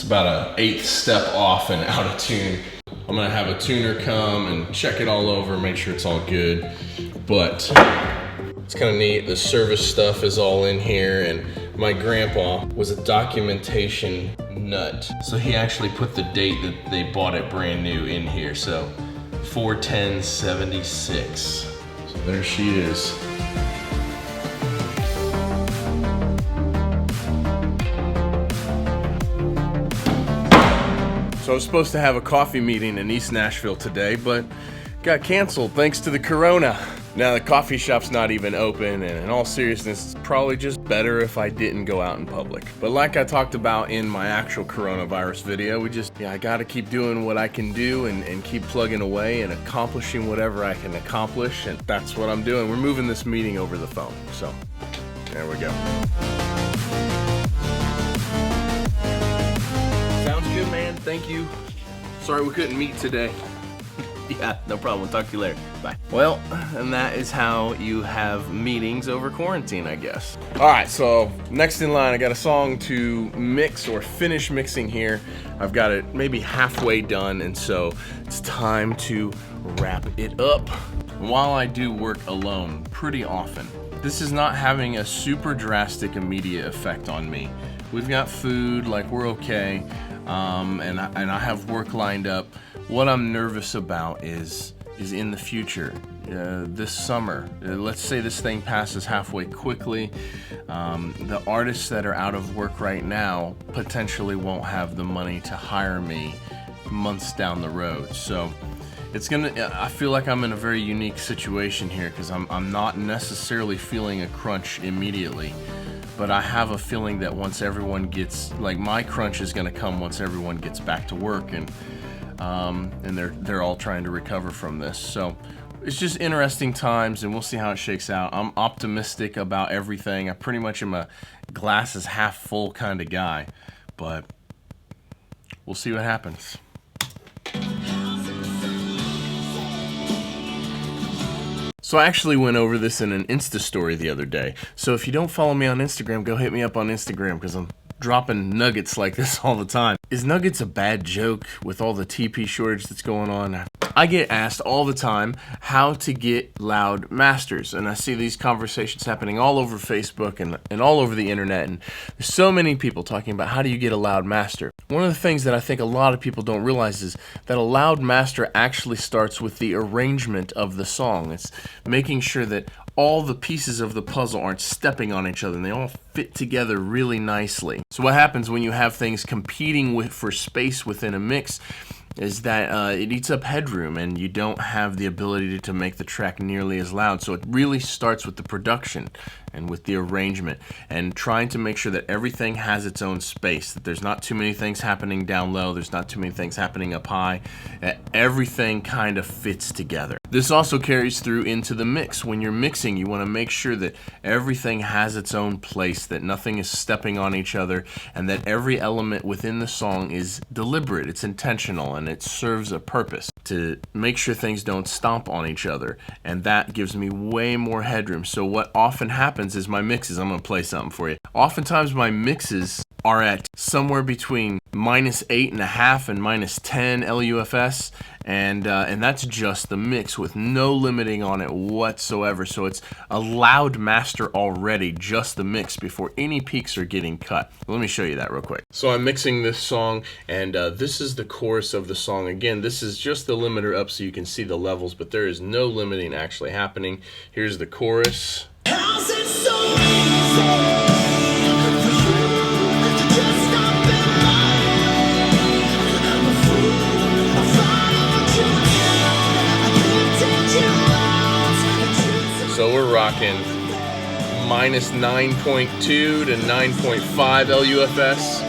about an eighth step off and out of tune. I'm gonna have a tuner come and check it all over, make sure it's all good. But it's kind of neat. The service stuff is all in here, and my grandpa was a documentation nut. So he actually put the date that they bought it brand new in here. So 4/10/76. So there she is. So I was supposed to have a coffee meeting in East Nashville today, but got canceled thanks to the corona. Now the coffee shop's not even open, and in all seriousness, it's probably just better if I didn't go out in public. But like I talked about in my actual coronavirus video, I gotta keep doing what I can do and keep plugging away and accomplishing whatever I can accomplish, and that's what I'm doing. We're moving this meeting over the phone, so there we go. Sounds good, man. Thank you. Sorry we couldn't meet today. Yeah, no problem. We'll talk to you later. Bye. Well, and that is how you have meetings over quarantine, I guess. All right, so next in line, I got a song to mix or finish mixing here. I've got it maybe halfway done, and so it's time to wrap it up. While I do work alone pretty often, this is not having a super drastic immediate effect on me. We've got food, like we're okay, and I have work lined up. What I'm nervous about is in the future, this summer. Let's say this thing passes halfway quickly. The artists that are out of work right now potentially won't have the money to hire me months down the road. So I feel like I'm in a very unique situation here because I'm not necessarily feeling a crunch immediately. But I have a feeling that once everyone gets, like my crunch is gonna come once everyone gets back to work, and they're all trying to recover from this. So it's just interesting times, and we'll see how it shakes out. I'm optimistic about everything. I pretty much am a glass is half full kind of guy, but we'll see what happens. So I actually went over this in an Insta story the other day. So if you don't follow me on Instagram, go hit me up on Instagram because I'm dropping nuggets like this all the time. Is nuggets a bad joke with all the TP shortage that's going on? I get asked all the time how to get loud masters, and I see these conversations happening all over Facebook and all over the internet, and there's so many people talking about how do you get a loud master. One of the things that I think a lot of people don't realize is that a loud master actually starts with the arrangement of the song. It's making sure that all the pieces of the puzzle aren't stepping on each other and they all fit together really nicely. So what happens when you have things competing for space within a mix is that it eats up headroom and you don't have the ability to make the track nearly as loud. So it really starts with the production and with the arrangement and trying to make sure that everything has its own space, that there's not too many things happening down low, there's not too many things happening up high, everything kind of fits together. This also carries through into the mix. When you're mixing, you want to make sure that everything has its own place, that nothing is stepping on each other, and that every element within the song is deliberate, it's intentional, and it serves a purpose to make sure things don't stomp on each other, and that gives me way more headroom. So what often happens is my mixes, I'm going to play something for you. Oftentimes my mixes are at somewhere between -8.5 and -10 LUFS, and that's just the mix with no limiting on it whatsoever. So it's a loud master already, just the mix before any peaks are getting cut. Let me show you that real quick. So I'm mixing this song, and this is the chorus of the song. Again, this is just the limiter up so you can see the levels, but there is no limiting actually happening. Here's the chorus. How's it so easy? So we're rocking -9.2 to 9.5 LUFS.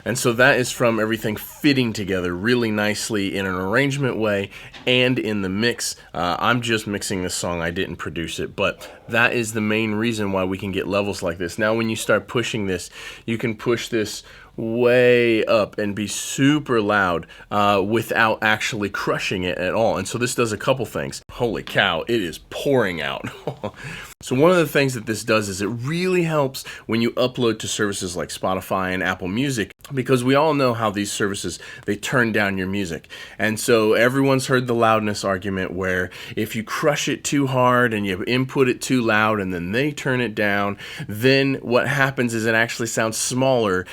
And so that is from everything fitting together really nicely in an arrangement way and in the mix. I'm just mixing this song, I didn't produce it, but that is the main reason why we can get levels like this. Now when you start pushing this, you can push this way up and be super loud without actually crushing it at all. And so this does a couple things. Holy cow, it is pouring out. So one of the things that this does is it really helps when you upload to services like Spotify and Apple Music, because we all know how these services, they turn down your music. And so everyone's heard the loudness argument where if you crush it too hard and you input it too loud and then they turn it down, then what happens is it actually sounds smaller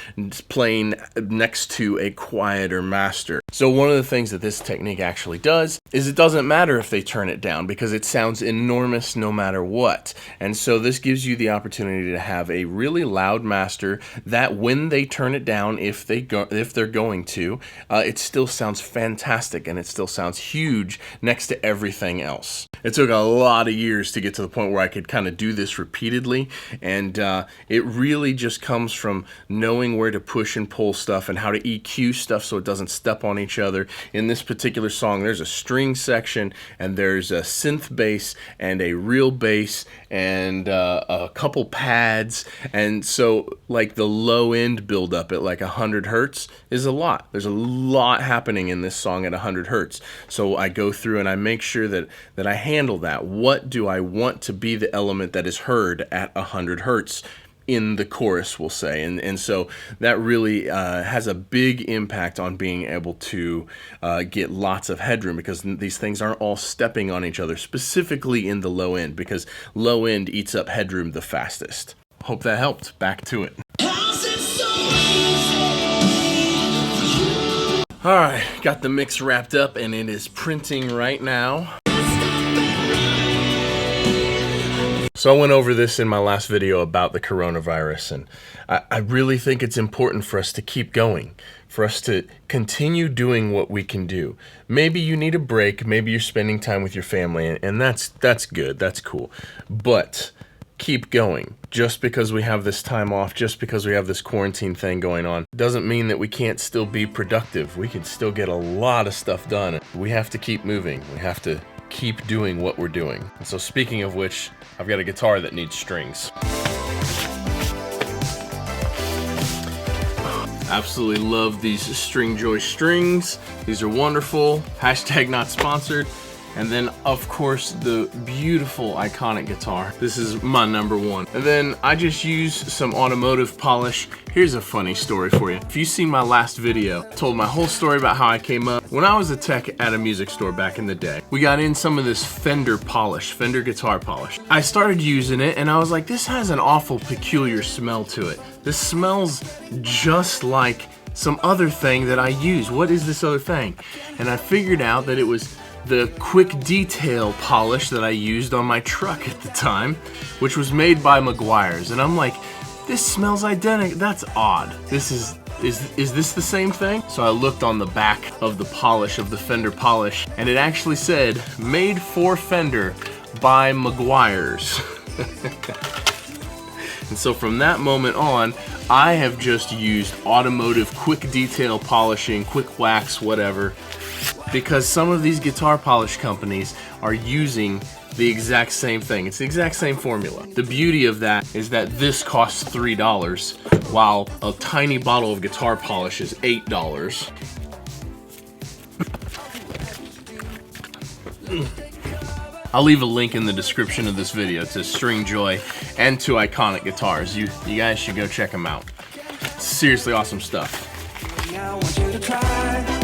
playing next to a quieter master. So one of the things that this technique actually does is it doesn't matter if they turn it down because it sounds enormous no matter what. And so this gives you the opportunity to have a really loud master that when they turn it down, if they're going to, it still sounds fantastic and it still sounds huge next to everything else. It took a lot of years to get to the point where I could kind of do this repeatedly, and it really just comes from knowing where to push and pull stuff and how to EQ stuff so it doesn't step on each other. In this particular song, there's a string section and there's a synth bass and a real bass and a couple pads, and so like the low end buildup at like 100 hertz is a lot. There's a lot happening in this song at 100 hertz. So I go through and I make sure that I handle that. What do I want to be the element that is heard at 100 hertz? In the chorus, we'll say, and so that really has a big impact on being able to get lots of headroom, because these things aren't all stepping on each other, specifically in the low end, because low end eats up headroom the fastest. Hope that helped. Back to it. Alright, got the mix wrapped up and it is printing right now. So I went over this in my last video about the coronavirus, and I really think it's important for us to keep going, for us to continue doing what we can do. Maybe you need a break, maybe you're spending time with your family, and that's good, that's cool. But keep going. Just because we have this time off, just because we have this quarantine thing going on, doesn't mean that we can't still be productive. We can still get a lot of stuff done. We have to keep moving. We have to keep doing what we're doing. And so speaking of which, I've got a guitar that needs strings. Absolutely love these Stringjoy strings. These are wonderful. Hashtag not sponsored. And then, of course, the beautiful iconic guitar. This is my number one. And then I just use some automotive polish. Here's a funny story for you. If you've seen my last video, I told my whole story about how I came up. When I was a tech at a music store back in the day, we got in some of this Fender polish, Fender guitar polish. I started using it and I was like, this has an awful peculiar smell to it. This smells just like some other thing that I use. What is this other thing? And I figured out that it was the quick detail polish that I used on my truck at the time, which was made by Meguiar's. And I'm like, this smells identical. That's odd. Is this the same thing? So I looked on the back of the polish, of the Fender polish, and it actually said, made for Fender by Meguiar's. And so from that moment on, I have just used automotive quick detail polishing, quick wax, whatever, because some of these guitar polish companies are using the exact same thing. It's the exact same formula. The beauty of that is that this costs $3, while a tiny bottle of guitar polish is $8. I'll leave a link in the description of this video to Stringjoy and to Iconic Guitars. You guys should go check them out. Seriously awesome stuff. I want you to try.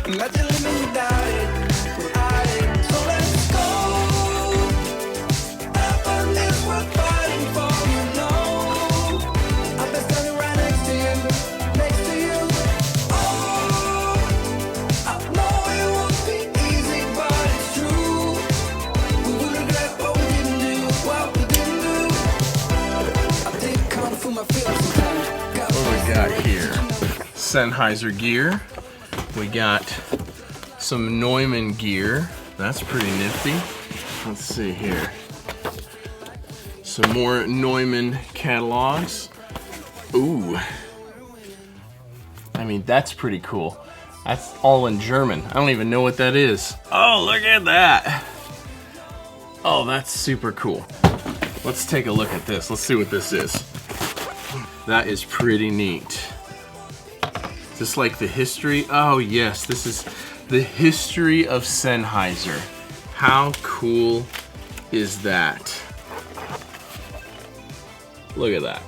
Imagine living without it, so let's go. Heaven is worth fighting for, you know. I'll be standing right next to you. Oh, I know it won't be easy, but it's true. We will regret what we didn't do, I take comfort for my feelings sometimes. What we got here? Sennheiser gear. We got some Neumann gear. That's pretty nifty. Let's see here. Some more Neumann catalogs. Ooh. I mean, that's pretty cool. That's all in German. I don't even know what that is. Oh, look at that. Oh, that's super cool. Let's take a look at this. Let's see what this is. That is pretty neat. Is this like the history? Oh yes, this is the history of Sennheiser. How cool is that? Look at that.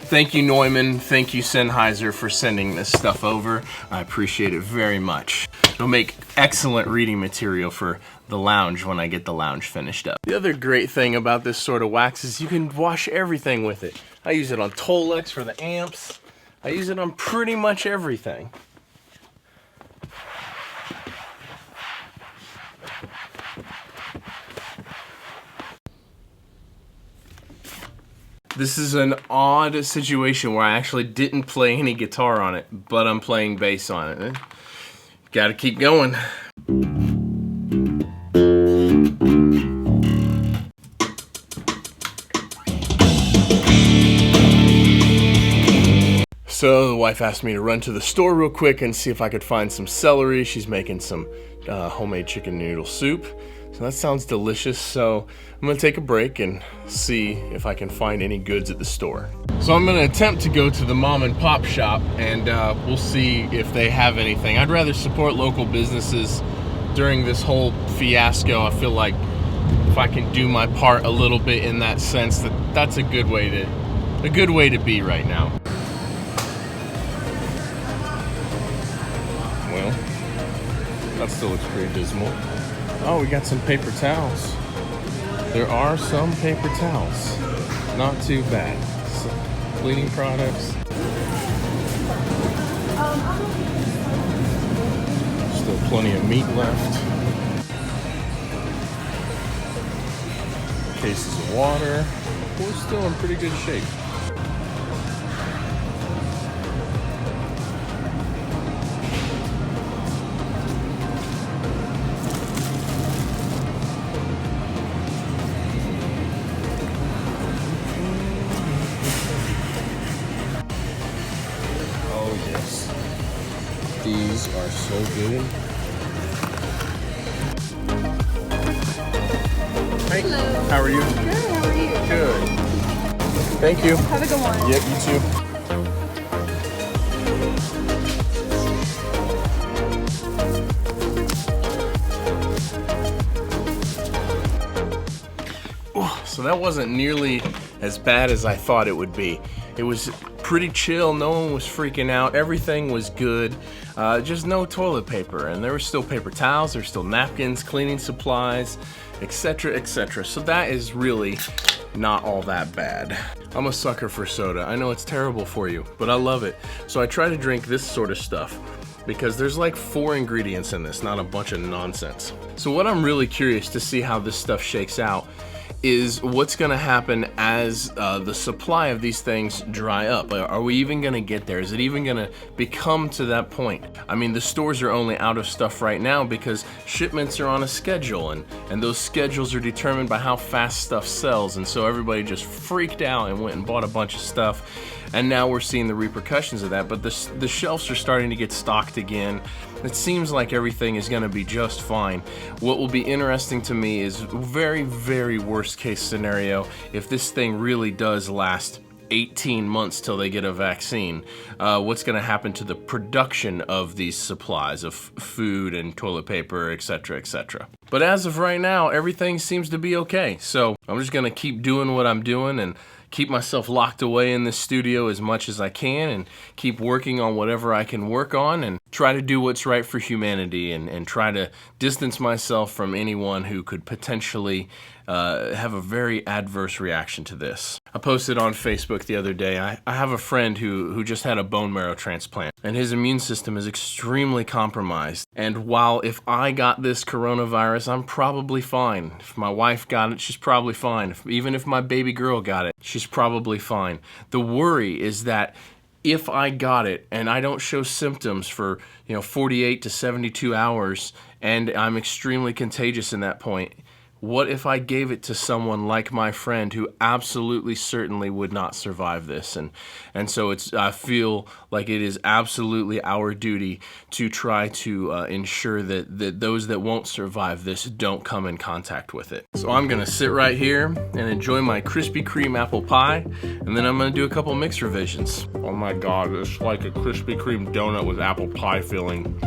Thank you, Neumann. Thank you, Sennheiser, for sending this stuff over. I appreciate it very much. It'll make excellent reading material for the lounge when I get the lounge finished up. The other great thing about this sort of wax is you can wash everything with it. I use it on Tolex for the amps. I use it on pretty much everything. This is an odd situation where I actually didn't play any guitar on it, but I'm playing bass on it. Gotta keep going. So the wife asked me to run to the store real quick and see if I could find some celery. She's making some homemade chicken noodle soup. So that sounds delicious. So I'm gonna take a break and see if I can find any goods at the store. So I'm gonna attempt to go to the mom and pop shop and we'll see if they have anything. I'd rather support local businesses during this whole fiasco. I feel like if I can do my part a little bit in that sense, that's a good way to be right now. Well, that still looks pretty dismal. Oh, we got some paper towels. There are some paper towels. Not too bad. Some cleaning products. Still plenty of meat left. Cases of water. We're still in pretty good shape. These are so good. Hi. Hello. How are you? Good, how are you? Good. Thank you. Have a good one. Yep, you too. So that wasn't nearly as bad as I thought it would be. It was pretty chill, no one was freaking out, everything was good, just no toilet paper, and there were still paper towels, there were still napkins, cleaning supplies, etc, etc. So that is really not all that bad. I'm a sucker for soda. I know it's terrible for you, but I love it. So I try to drink this sort of stuff because there's like 4 ingredients in this, not a bunch of nonsense. So what I'm really curious to see how this stuff shakes out is what's gonna happen as the supply of these things dry up. Are we even gonna get there? Is it even gonna become to that point? I mean, the stores are only out of stuff right now because shipments are on a schedule, and those schedules are determined by how fast stuff sells, and so everybody just freaked out and went and bought a bunch of stuff, and now we're seeing the repercussions of that. But the shelves are starting to get stocked again. It seems like everything is going to be just fine. What will be interesting to me is very, very worst case scenario if this thing really does last 18 months till they get a vaccine. What's going to happen to the production of these supplies of food and toilet paper, etc, etc. But as of right now, everything seems to be okay. So I'm just going to keep doing what I'm doing and keep myself locked away in this studio as much as I can and keep working on whatever I can work on and try to do what's right for humanity and try to distance myself from anyone who could potentially have a very adverse reaction to this. I posted on Facebook the other day, I have a friend who just had a bone marrow transplant and his immune system is extremely compromised. And while if I got this coronavirus, I'm probably fine. If my wife got it, she's probably fine. Even if my baby girl got it, she's probably fine. The worry is that if I got it and I don't show symptoms for 48 to 72 hours and I'm extremely contagious in that point, What if I gave it to someone like my friend who absolutely certainly would not survive this? And so I feel like it is absolutely our duty to try to ensure that those that won't survive this don't come in contact with it. So I'm gonna sit right here and enjoy my Krispy Kreme apple pie, and then I'm gonna do a couple mix revisions. Oh my God, it's like a Krispy Kreme donut with apple pie filling.